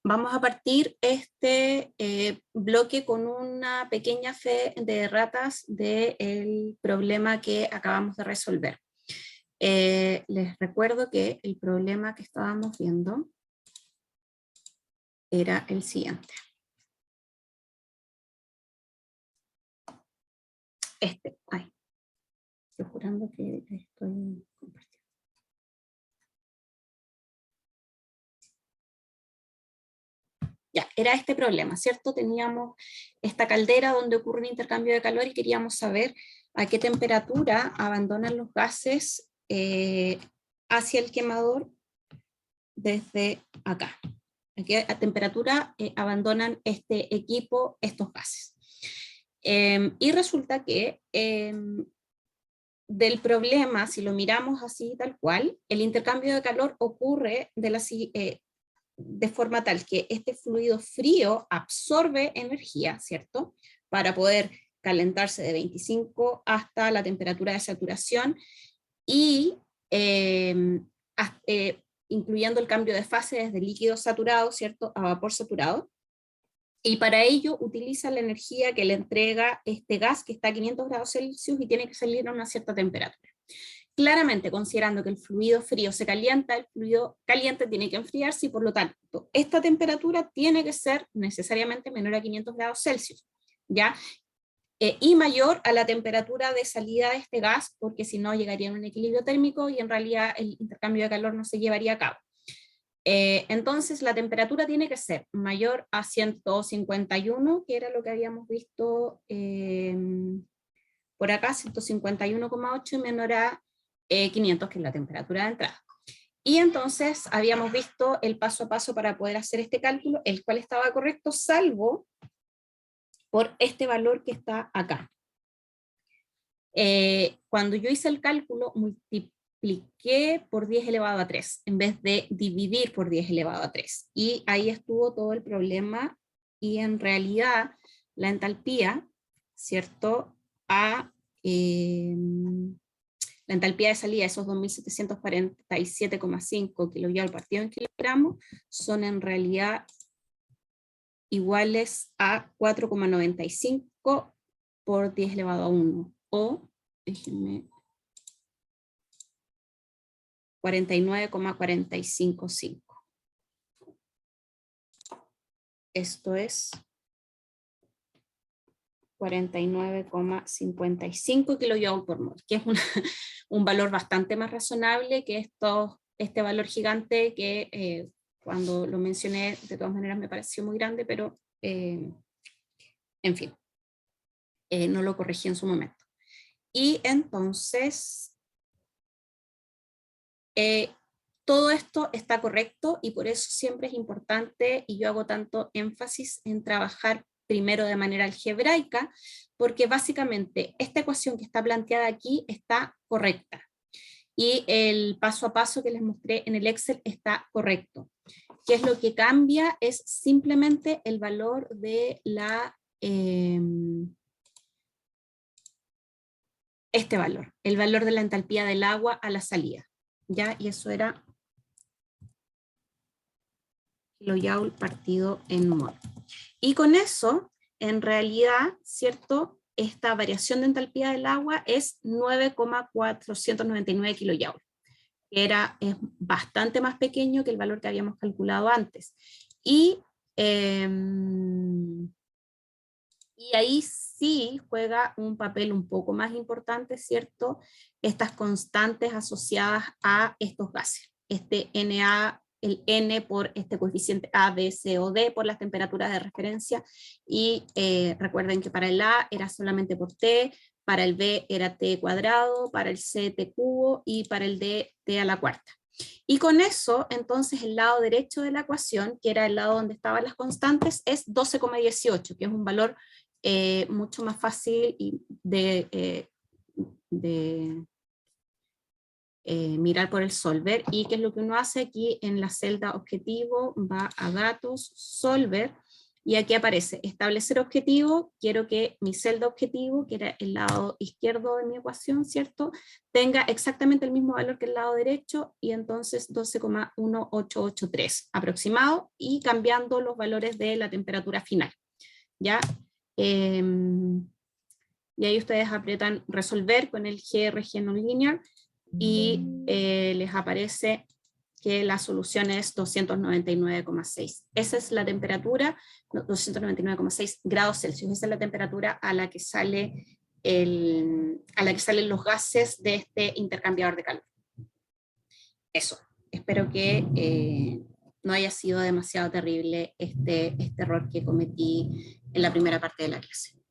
vamos a partir este bloque con una pequeña fe de ratas del problema que acabamos de resolver. Les recuerdo que el problema que estábamos viendo era el siguiente. Estoy jurando que estoy compartiendo. Ya, era este problema, ¿cierto? Teníamos esta caldera donde ocurre un intercambio de calor y queríamos saber a qué temperatura abandonan los gases hacia el quemador desde acá. ¿A qué temperatura abandonan este equipo estos gases? Y resulta que del problema, si lo miramos así tal cual, el intercambio de calor ocurre de forma tal que este fluido frío absorbe energía, ¿cierto? Para poder calentarse de 25 hasta la temperatura de saturación y incluyendo el cambio de fase desde líquido saturado, ¿cierto? A vapor saturado. Y para ello utiliza la energía que le entrega este gas que está a 500 grados Celsius y tiene que salir a una cierta temperatura. Claramente, considerando que el fluido frío se calienta, el fluido caliente tiene que enfriarse y por lo tanto, esta temperatura tiene que ser necesariamente menor a 500 grados Celsius, ¿ya? Y mayor a la temperatura de salida de este gas, porque si no llegaría a un equilibrio térmico y en realidad el intercambio de calor no se llevaría a cabo. Entonces la temperatura tiene que ser mayor a 151, que era lo que habíamos visto por acá, 151,8 y menor a 500, que es la temperatura de entrada. Y entonces habíamos visto el paso a paso para poder hacer este cálculo, el cual estaba correcto, salvo por este valor que está acá. Cuando yo hice el cálculo, multipliqué por 10 elevado a 3, en vez de dividir por 10 elevado a 3. Y ahí estuvo todo el problema, y en realidad la entalpía, ¿cierto? La entalpía de salida, esos 2747,5 kJ partido en kilogramos, son en realidad iguales a 4,95 por 10 elevado a 1, o, déjenme, 49,455. Esto es 49,55 kJ por mol, que es un valor bastante más razonable que este valor gigante que cuando lo mencioné de todas maneras me pareció muy grande, pero en fin, no lo corregí en su momento. Y entonces todo esto está correcto y por eso siempre es importante, y yo hago tanto énfasis en trabajar primero de manera algebraica, porque básicamente esta ecuación que está planteada aquí está correcta. Y el paso a paso que les mostré en el Excel está correcto. ¿Qué es lo que cambia? Es simplemente el valor de este valor, el valor de la entalpía del agua a la salida. ¿Ya? Y eso era kilojoule partido en mol. Y con eso, en realidad, ¿cierto? Esta variación de entalpía del agua es 9,499 kilojoules, que es bastante más pequeño que el valor que habíamos calculado antes. Y ahí sí juega un papel un poco más importante, ¿cierto? Estas constantes asociadas a estos gases. Este Na, el N por este coeficiente A, B, C o D por las temperaturas de referencia, y recuerden que para el A era solamente por T, para el B era T cuadrado, para el C T cubo y para el D T a la cuarta. Y con eso, entonces, el lado derecho de la ecuación, que era el lado donde estaban las constantes, es 12,18, que es un valor mucho más fácil de mirar por el solver. Y qué es lo que uno hace aquí en la celda objetivo, va a datos, solver, Y aquí aparece establecer objetivo. Quiero que mi celda objetivo, que era el lado izquierdo de mi ecuación, ¿cierto?, tenga exactamente el mismo valor que el lado derecho, y entonces 12,1883 aproximado, y cambiando los valores de la temperatura final. ¿Ya? Y ahí ustedes aprietan resolver con el GRG nonlinear y les aparece que la solución es 299,6. Esa es la temperatura, 299,6 grados Celsius. Esa es la temperatura a la que salen los gases de este intercambiador de calor. Eso. Espero que no haya sido demasiado terrible este error que cometí en la primera parte de la clase.